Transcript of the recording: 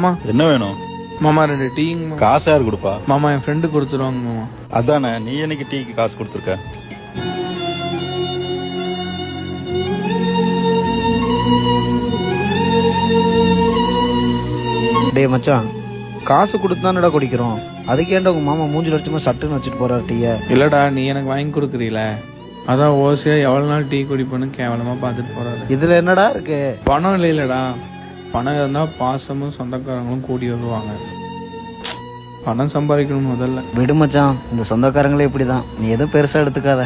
மாமா என்ன வேணும்? மாமா 2 டீங்க. காசு யாரு கொடுப்பா? மாமா என் ஃப்ரெண்டு கொடுத்துருவாங்க மாமா. அதானே, நீ என்னைக்கு டீக்கு காசு கொடுத்துருக்க? டேய் மச்சான், காசு கொடுத்தானடா குடிக்கிறோம். அதுக்கேண்டா உங்க மாமா மூஞ்சில அடிச்சுமா சட்டுன்னு வச்சுட்டு போறாரு டீய. இல்லடா, நீ எனக்கு வாங்கி கொடுக்குறீல, அதான் ஓசையா எவ்வளவு நாள் டீ குடிப்பேன்னு கேவலமா பார்த்துட்டு போறாரு. இதுல என்னடா இருக்கு? பணம் இல்லைலடா, பணம் இருந்தா பாசமும் சொந்தக்காரங்களும் கூடி வருவாங்க. பணம் சம்பாதிக்கணும் முதல்ல. விடு மச்சான், இந்த சொந்தக்காரங்களே இப்படிதான். நீ எதுவும் பெருசா எடுத்துக்காத.